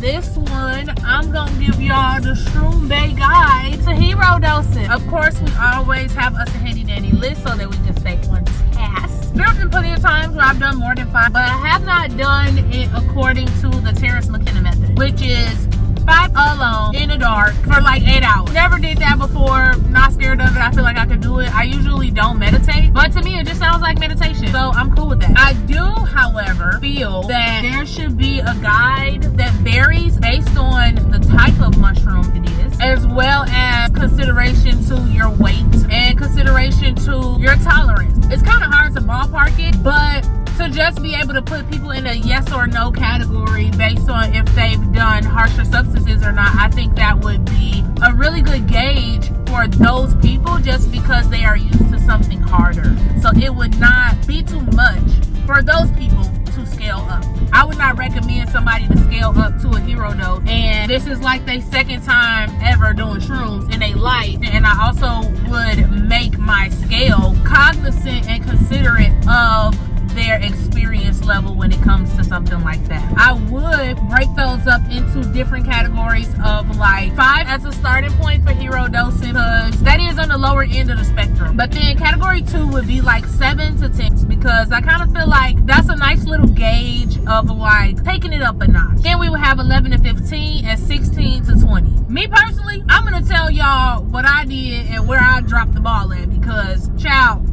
this one, I'm gonna give y'all the Shroombae guide to hero dosing. Of course, we always have us a handy dandy list so that we can stay on task. There have been plenty of times where I've done more than 5, but I have not done it according to the Terrence McKenna method, which is 5 alone in the dark for like 8 hours. Never did that before. Not scared of it. I feel like I could do it. I usually don't meditate, but to me it just sounds like meditation, so I'm cool with that. I do, however, feel that there should be a guide that varies based on the type of mushroom it is, as well as consideration to your weight and consideration to your tolerance. It's kind of hard to ballpark it, but to just be able to put people in a yes or no category based on if they've done harsher substances or not, I think that would be a really good gauge for those people, just because they are used to something harder. So it would not be too much for those people to scale up. I would not recommend somebody to scale up to a hero dose, and this is like their second time ever doing shrooms in their life. And I also would make my scale cognizant and considerate of their experience level when it comes to something like that. I would break those up into different categories of like 5 as a starting point for hero dosing, because that is on the lower end of the spectrum. But then category 2 would be like 7 to 10, because I kind of feel like that's a nice little gauge of like taking it up a notch. Then we would have 11 to 15 and 16 to 20. Me personally, I'm gonna tell y'all what I did and where I dropped the ball at, because child,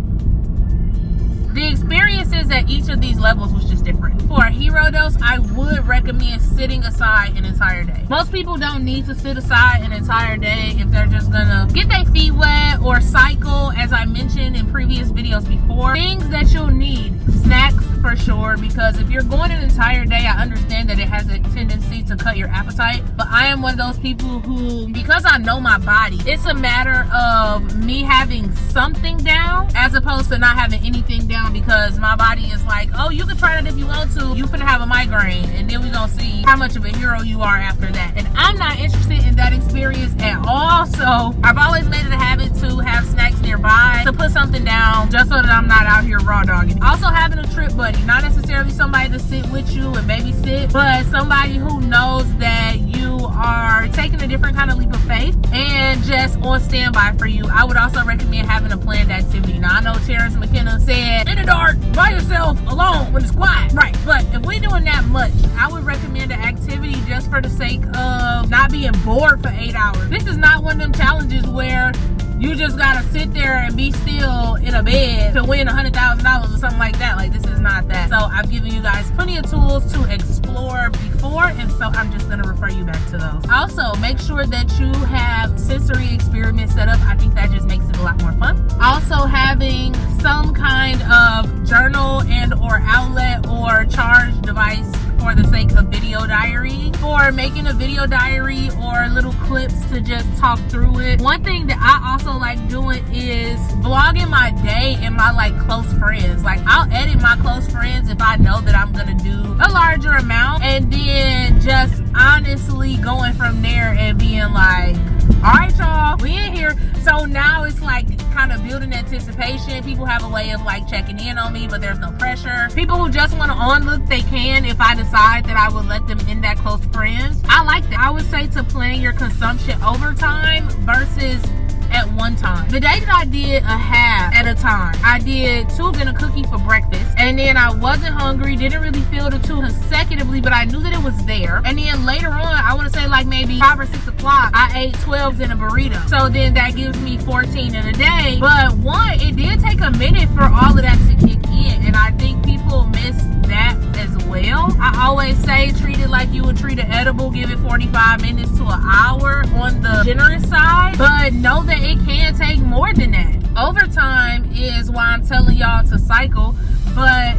the experiences at each of these levels was just different. For a hero dose, I would recommend sitting aside an entire day. Most people don't need to sit aside an entire day if they're just gonna get their feet wet or cycle, as I mentioned in previous videos before. Things that you'll need: snacks for sure, because if you're going an entire day, I understand that it has a tendency to cut your appetite, but I am one of those people who, because I know my body, it's a matter of me having something down as opposed to not having anything down, because my body is like, oh, you can try that if you want to, you finna have a migraine, and then we're gonna see how much of a hero you are after that. And I'm not interested in that experience at all, so I've always made it a habit to have snacks nearby, to put something down just so that I'm not out here raw dogging. Also having a trip buddy, not necessarily somebody to sit with you and babysit, but somebody who knows that you are taking a different kind of leap of faith and just on standby for you. I would also recommend having a planned activity. Now I know Terrence McKenna said in the dark by yourself alone when it's quiet, right? But if we're doing that much, I would recommend an activity just for the sake of not being bored for 8 hours. This is not one of them challenges where you just gotta sit there and be still in a bed to win $100,000 or something like that. Like, this is not that. So I've given you guys plenty of tools to explore before, and so I'm just gonna refer you back to those. Also, make sure that you have sensory experiments set up. I think that just makes it a lot more fun. Also, having some kind of journal and or outlet or charge device for the sake of video diary, for making a video diary or little clips to just talk through it. One thing that I also like doing is vlogging my day and my like close friends. Like, I'll edit my close friends if I know that I'm gonna do a larger amount, and then just honestly going from there and being like, all right, y'all, we in here. So now it's like kind of building anticipation. People have a way of like checking in on me, but there's no pressure. People who just want to on look, they can if I decide that I would let them in that close friends. I like that. I would say to plan your consumption over time versus at one time. The day that I did a half at a time, I did 2 and a cookie for breakfast, and then I wasn't hungry, didn't really feel the 2 consecutively, but I knew that it was there. And then later on, I want to say like maybe 5 or 6 o'clock, I ate 12s in a burrito. So then that gives me 14 in a day. But one, it did take a minute for all of that to kick in, and I think people miss that as well. I always say treat it like you would treat an edible. Give it 45 minutes to an hour on the generous side, but know that it can take more than that. Overtime is why I'm telling y'all to cycle. But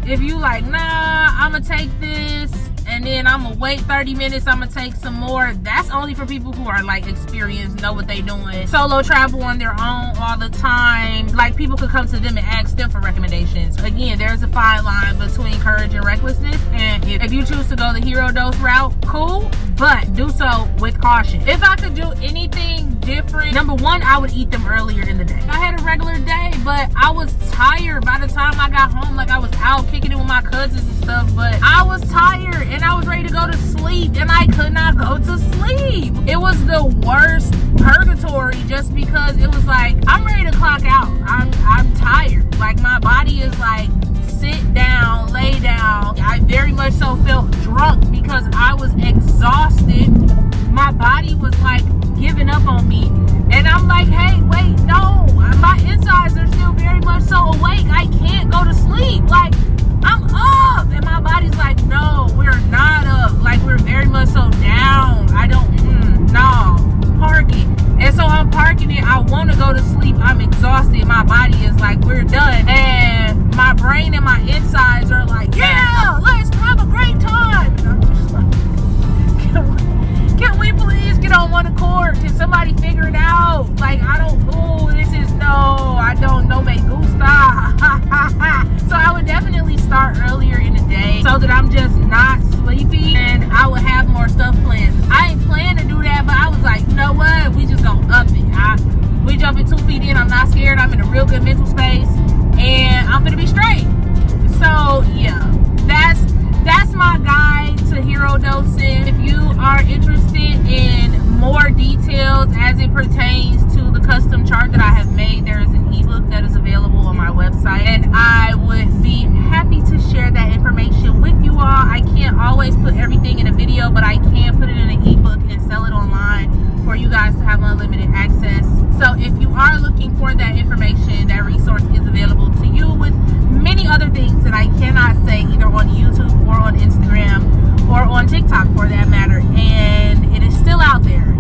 if you like, nah, I'm gonna take this and then I'm gonna wait 30 minutes, I'm gonna take some more, that's only for people who are like experienced, know what they doing, solo travel on their own all the time. Like, people could come to them and ask them for recommendations. Again, there's a fine line between courage and recklessness, and if you choose to go the hero dose route, cool, but do so with caution. If I could do anything different, number one, I would eat them earlier in the day. I had a regular day, but I was tired by the time I got home. Like, I was out kicking it with my cousins and stuff, but I was tired and I was ready to go to sleep, and I could not go to sleep. It was the worst purgatory just because it was like, I'm ready to clock out. I'm tired. Like, my body is like, sit down, lay down. I very much so felt drunk because I was exhausted. My body was like giving up on me. And I'm like, hey, wait, no. My insides are still very much so awake. I can't go to sleep. Like, I'm up. And my body's like, no, we're not up. Like, we're very much so down. I don't, no. Park it. And so I'm parking it. I want to go to sleep. I'm exhausted. My body is like, we're done. And my brain and my insides are like, yeah, let's have a great time. And I'm just like, can we please get on one accord? Can somebody figure it out? Like, I don't, I don't know, me gusta. So I would definitely start earlier in the day so that I'm just not sleepy and I would have more stuff planned. I ain't planned to do that, but I was like, you know what? We just gonna up it. We jumping 2 feet in. I'm not scared. I'm in a real good mental space and I'm gonna be straight. So yeah, that's my guide to hero dosing. If you are interested in more details as it pertains to the custom chart that I have made, there is an ebook that is available on my website, and I would be happy to share that information with you all. I can't always put everything in a video, but I can put it in an ebook and sell it online for you guys to have unlimited access. So if you are looking for that information, that resource is available to you with many other things that I cannot say either on YouTube or on Instagram or on TikTok for that matter, and it is still out there.